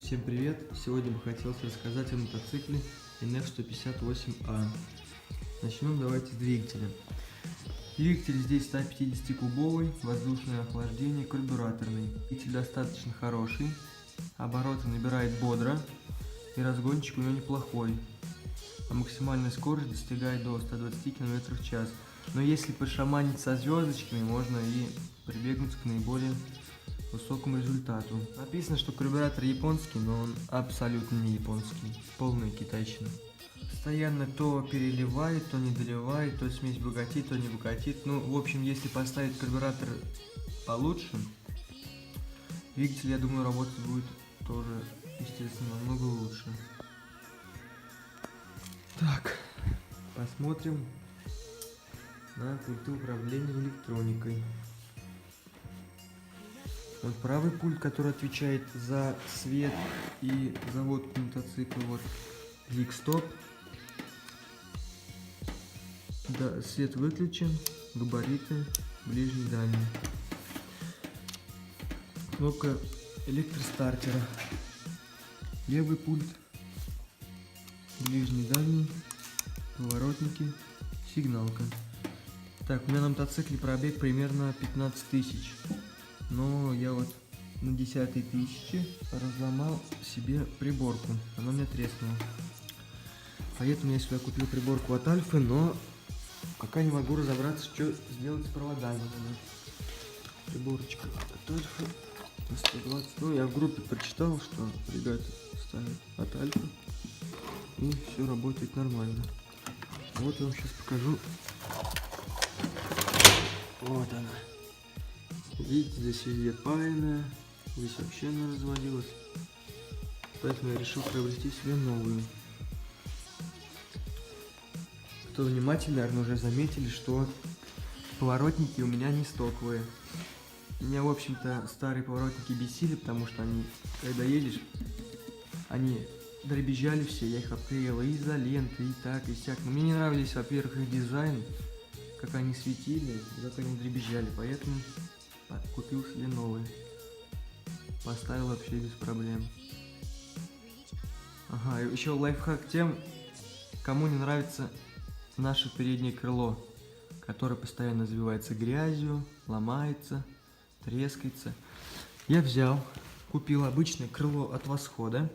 Всем привет! Сегодня бы хотелось рассказать о мотоцикле NF158A. Начнем давайте с двигателя. Двигатель здесь 150-кубовый, воздушное охлаждение, карбюраторный. Двигатель достаточно хороший, обороты набирает бодро и разгончик у него неплохой. А максимальная скорость достигает до 120 км в час. Но если пошаманить со звездочками, можно и прибегнуть к наиболее высокому результату. Написано, что карбюратор японский, но он абсолютно не японский. Полная китайщина. Постоянно то переливает, то не доливает, то смесь богатит, то не богатит. Ну, в общем, если поставить карбюратор получше, двигатель, я думаю, работать будет тоже, естественно, намного лучше. Так, посмотрим на пульты управления электроникой. Вот правый пульт, который отвечает за свет и заводку мотоцикла, вот клик-стоп. Да, свет выключен, габариты, ближний, дальний. Кнопка электростартера. Левый пульт, ближний, дальний, поворотники, сигналка. Так, у меня на мотоцикле пробег примерно 15 тысяч. Но я вот на 10-й тысяче разломал себе приборку, она у меня треснула. Поэтому я сюда купил приборку от Альфы, но пока не могу разобраться, что сделать с проводами. Приборочка от Альфы на 120. Ну, я в группе прочитал, что ребята ставят от Альфы, и все работает нормально. Вот я вам сейчас покажу. Вот она. Видите, здесь везде паяная, здесь вообще она развалилась. Поэтому я решил приобрести себе новую. Кто внимательно, наверное, уже заметили, что поворотники у меня не стоковые. У меня, в общем-то, старые поворотники бесили, потому что они, когда едешь, они дребезжали все. Я их обклеил и изолентой, и так, и сяк. Но мне не нравились, во-первых, их дизайн, как они светили, как они дребезжали, поэтому купил себе новый. Поставил вообще без проблем. Ага, и еще лайфхак тем, кому не нравится наше переднее крыло, которое постоянно забивается грязью, ломается, трескается. Я взял, купил обычное крыло от Восхода.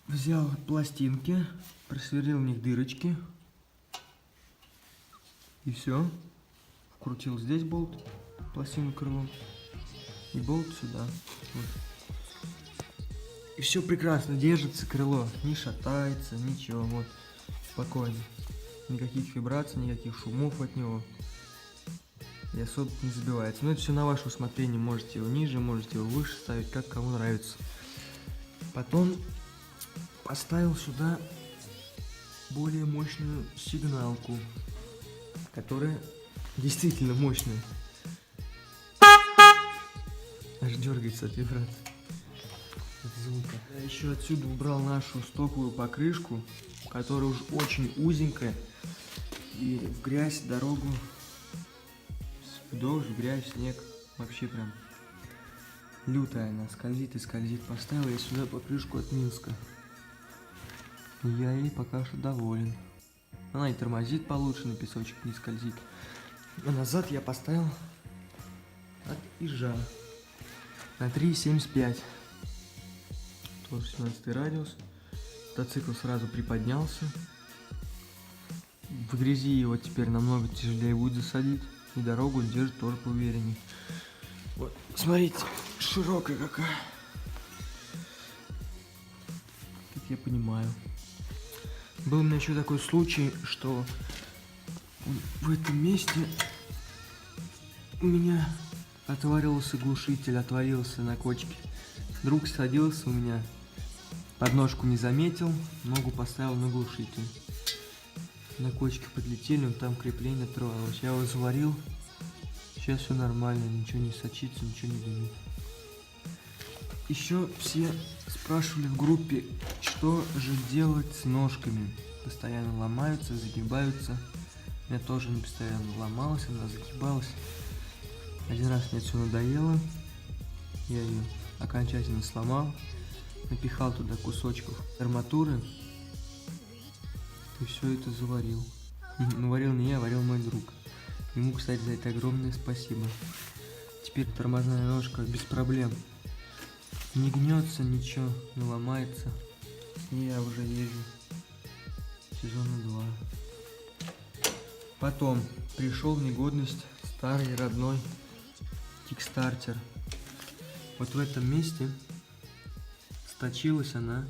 Взял пластинки, просверлил в них дырочки. И все. Вкрутил здесь болт, пластину крылом, и болт сюда. Вот. И все прекрасно, держится крыло, не шатается, ничего, вот, спокойно. Никаких вибраций, никаких шумов от него. И особо не забивается. Но это все на ваше усмотрение, можете его ниже, можете его выше ставить, как кому нравится. Потом поставил сюда более мощную сигналку, которая действительно мощная. Аж дергается от вибрации, от звука. Я еще отсюда убрал нашу стоковую покрышку, которая уж очень узенькая. И в грязь, дорогу, в дождь, в грязь, снег. Вообще прям лютая она, скользит и скользит. Поставил я сюда покрышку от Минска. И я ей пока что доволен. Она и тормозит получше, на песочек не скользит. А назад я поставил от Ижа на 3,75. Тоже 17 радиус. Мотоцикл сразу приподнялся. В грязи его теперь намного тяжелее будет засадить. И дорогу он держит тоже поувереннее. Вот, смотрите, широкая какая. Как я понимаю. Был у меня еще такой случай, что в этом месте у меня отвалился глушитель, отвалился на кочке. Друг садился у меня, подножку не заметил, ногу поставил на глушитель. На кочке подлетели, он там крепление оторвалось. Я его заварил, сейчас все нормально, ничего не сочится, ничего не дымит. Еще все спрашивали в группе, что же делать с ножками. Постоянно ломаются, загибаются. У меня тоже не постоянно ломалась, она загибалась. Один раз мне все надоело. Я ее окончательно сломал. Напихал туда кусочков арматуры. И все это заварил. Ну, варил не я, варил мой друг. Ему, кстати, за это огромное спасибо. Теперь тормозная ножка без проблем. Не гнется ничего, не ломается. И я уже езжу сезона 2. Потом пришел в негодность старый родной кикстартер. Вот в этом месте сточилась она,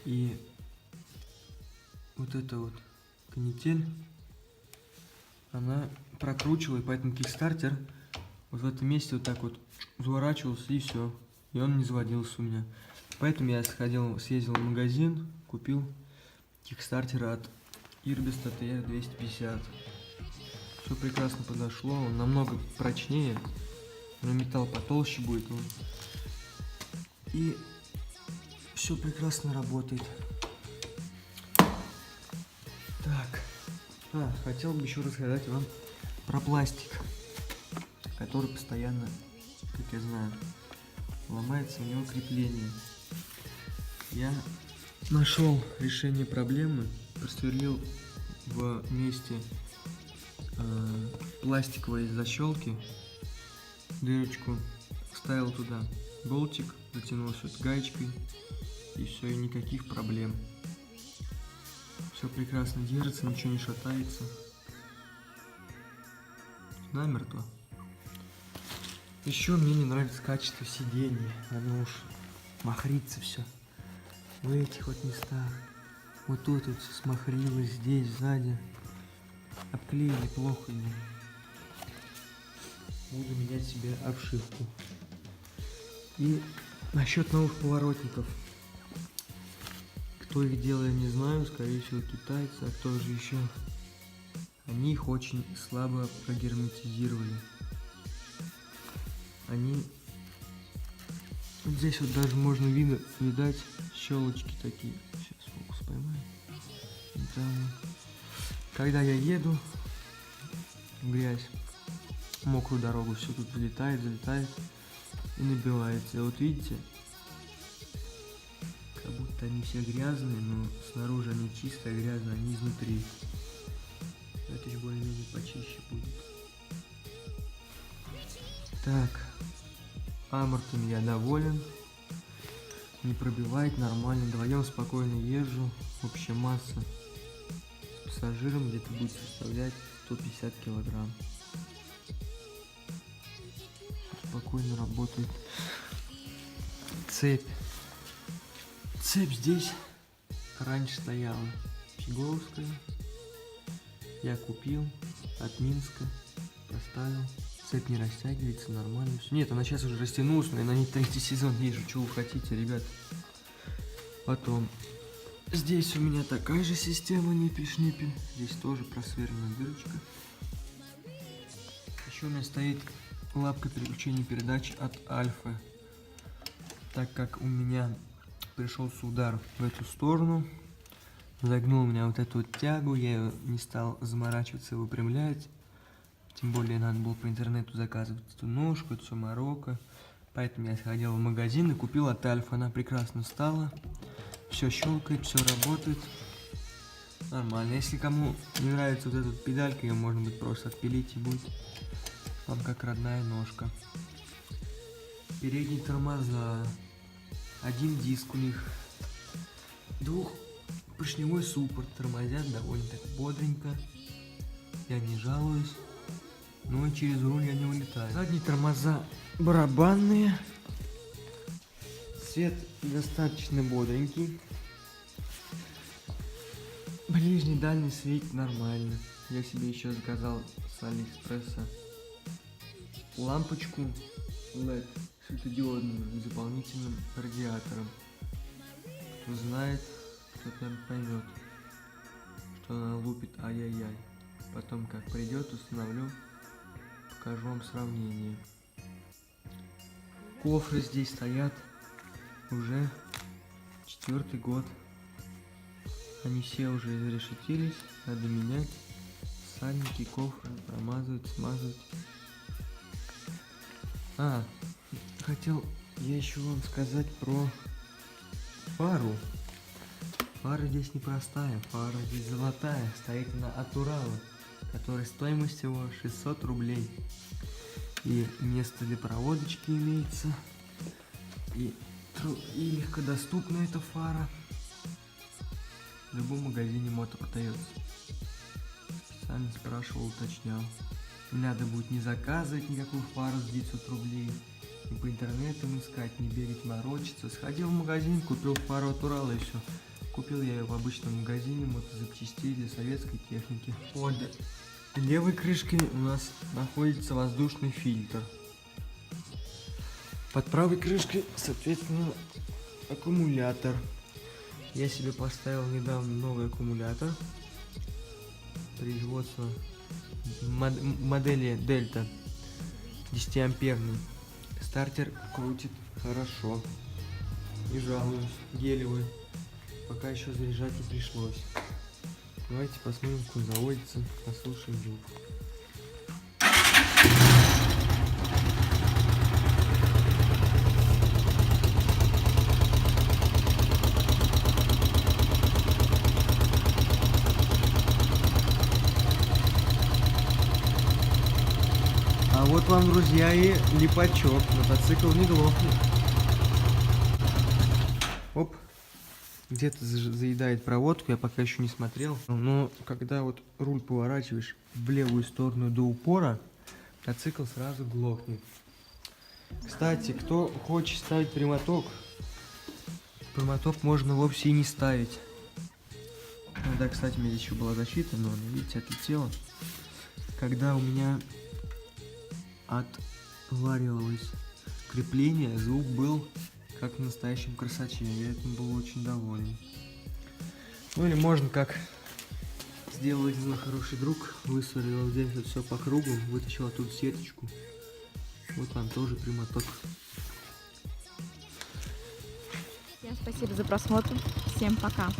и вот эта вот канитель, она прокручивала, и поэтому кикстартер вот в этом месте вот так вот заворачивался, и все, и он не заводился у меня. Поэтому я съездил в магазин, купил кикстартер от Ирбиста TR250. Все прекрасно подошло, он намного прочнее, но металл потолще будет он. И все прекрасно работает. Так, хотел бы еще рассказать вам про пластик, который постоянно, как я знаю, ломается у него крепление. Я нашел решение проблемы, просверлил в месте пластиковой защелки дырочку, вставил туда болтик, затянул все это гаечкой, и все, и никаких проблем. Все прекрасно держится, ничего не шатается. Намертво. Еще мне не нравится качество сидений. Оно уж махрится все. В этих вот местах. Вот тут вот смахрилось, здесь, сзади. Обклеили плохо. Буду менять себе обшивку. И насчет новых поворотников. Кто их делал, я не знаю, скорее всего китайцы, а кто же еще. Они их очень слабо прогерметизировали. Они... Вот здесь вот даже можно видать щелочки такие. Сейчас фокус поймаю. Да. Когда я еду в грязь, мокрую дорогу, все тут залетает и набивается. И вот видите, как будто они все грязные, но снаружи они чистые, грязные, они изнутри. Это же более-менее почище будет. Так, амортами я доволен. Не пробивает, нормально. Вдвоем спокойно езжу. Общая масса с пассажиром где-то будет составлять 150 килограмм. Спокойно работает. Цепь здесь раньше стояла фиговская. Я купил от Минска, поставил. Цепь не растягивается, нормально все. Нет, она сейчас уже растянулась, но я на ней 3-й сезон езжу. Что вы хотите, ребят? Потом здесь у меня такая же система ниппель-шниппель. Здесь тоже просверлена дырочка. Еще у меня стоит лапка переключения передач от Альфы. Так как у меня пришелся удар в эту сторону, загнул у меня вот эту вот тягу, я ее не стал заморачиваться, выпрямлять. Тем более надо было по интернету заказывать эту ножку, это все Марокко. Поэтому я сходил в магазин и купил от Альфа. Она прекрасно стала. Все щелкает, все работает. Нормально. Если кому не нравится вот эта вот педалька, ее можно будет просто отпилить и будет вам как родная ножка. Передние тормоза. Один диск у них. Двухпоршневой суппорт. Тормозят довольно так бодренько. Я не жалуюсь. Но и через руль я не улетаю. Задние тормоза барабанные. Цвет достаточно бодренький. Ближний, дальний светит нормально. Я себе еще заказал с Алиэкспресса лампочку LED светодиодную с дополнительным радиатором. Кто знает, тот, наверное, поймет, что она лупит ай-яй-яй. Потом, как придет, установлю, покажу вам сравнение. Кофры здесь стоят уже 4-й год. Они все уже изрешетились, надо менять. Сальники, кофры, промазывать, смазывать. Хотел я еще вам сказать про фару. Фара здесь непростая, фара здесь золотая, стоит она от Урала, которая стоимость всего 600 рублей. И место для проводочки имеется, и легкодоступна эта фара. В любом магазине мото продается. Специально спрашивал, уточнял. Не надо будет не заказывать никакую фару за 900 рублей, не по интернету искать, не бегать морочиться. Сходил в магазин, купил фару от Урала и все. Купил я ее в обычном магазине мотозапчастей для советской техники. Под левой крышкой у нас находится воздушный фильтр. Под правой крышкой, соответственно, аккумулятор. Я себе поставил недавно новый аккумулятор. Производство модели Delta 10 амперный. Стартер крутит хорошо. Не жалуюсь. Гелевый. Пока еще заряжать не пришлось. Давайте посмотрим, как он заводится. Послушаем звук. А вот вам, друзья, и липачок. Мотоцикл не глохнет. Оп. Где-то заедает проводку, я пока еще не смотрел. Но когда вот руль поворачиваешь в левую сторону до упора, мотоцикл сразу глохнет. Кстати, кто хочет ставить прямоток можно вовсе и не ставить. Да, кстати, у меня здесь еще была защита, но она, видите, отлетела. Когда у меня отваривалось крепление, звук был как в настоящем красоче. Я этим был очень доволен. Ну или можно, как сделал один мой хороший друг, высверлил здесь вот все по кругу, вытащил оттуда сеточку. Вот вам тоже прямоток. Всем спасибо за просмотр. Всем пока.